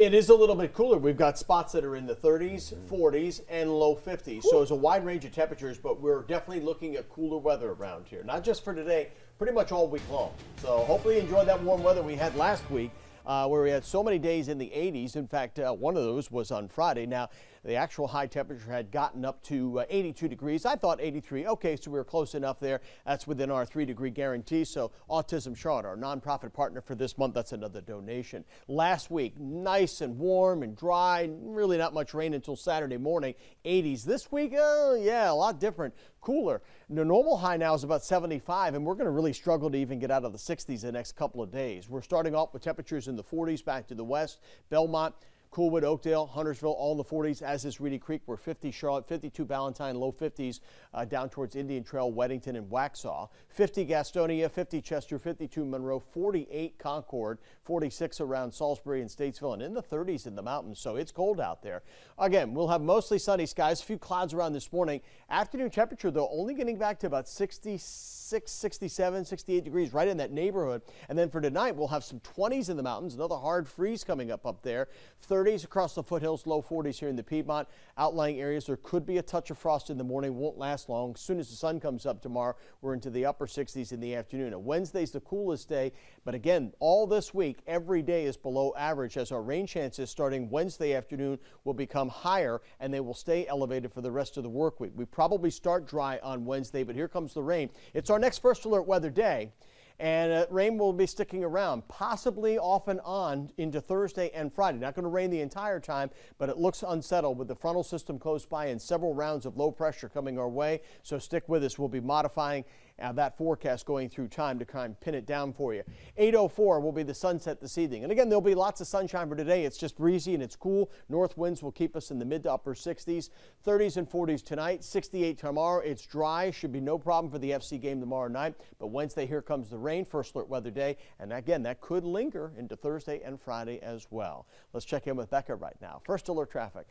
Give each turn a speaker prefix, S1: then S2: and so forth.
S1: It is a little bit cooler. We've got spots that are in the 30s, 40s, and low 50s. So it's a wide range of temperatures, but we're definitely looking at cooler weather around here. Not just for today, pretty much all week long. So hopefully you enjoyed that warm weather we had last week, where we had so many days in the 80s. In fact, one of those was on Friday. Now, the actual high temperature had gotten up to 82 degrees. I thought 83. Okay, so we were close enough there. That's within our 3-degree guarantee. So Autism Charlotte, our nonprofit partner for this month, that's another donation. Last week, nice and warm and dry. Really not much rain until Saturday morning. 80s. This week, yeah, a lot different. Cooler. The normal high now is about 75, and we're going to really struggle to even get out of the 60s the next couple of days. We're starting off with temperatures in the 40s back to the west. Belmont, Coolwood, Oakdale, Huntersville, all in the 40s, as is Reedy Creek. We're 50 Charlotte, 52 Valentine, low 50s down towards Indian Trail, Weddington, and Waxhaw. 50 Gastonia, 50 Chester, 52 Monroe, 48 Concord, 46 around Salisbury and Statesville, and in the 30s in the mountains, so it's cold out there. Again, we'll have mostly sunny skies, a few clouds around this morning. Afternoon temperature, though, only getting back to about 66, 67, 68 degrees, right in that neighborhood. And then for tonight, we'll have some 20s in the mountains, another hard freeze coming up there. 30s across the foothills, low 40s here in the Piedmont. Outlying areas, there could be a touch of frost in the morning, won't last long. As soon as the sun comes up tomorrow, we're into the upper 60s in the afternoon. And Wednesday's the coolest day, but again, all this week, every day is below average, as our rain chances starting Wednesday afternoon will become higher, and they will stay elevated for the rest of the work week. We probably start dry on Wednesday, but here comes the rain. It's our next first alert weather day. And rain will be sticking around, possibly off and on into Thursday and Friday. Not going to rain the entire time, but it looks unsettled with the frontal system close by and several rounds of low pressure coming our way. So stick with us. We'll be modifying that forecast going through time to kind of pin it down for you. 8:04 will be the sunset this evening. And again, there'll be lots of sunshine for today. It's just breezy and it's cool. North winds will keep us in the mid to upper 60s, 30s and 40s tonight, 68 tomorrow. It's dry. Should be no problem for the FC game tomorrow night. But Wednesday, here comes the rain. First alert weather day. And again, that could linger into Thursday and Friday as well. Let's check in with Becca right now. First alert traffic.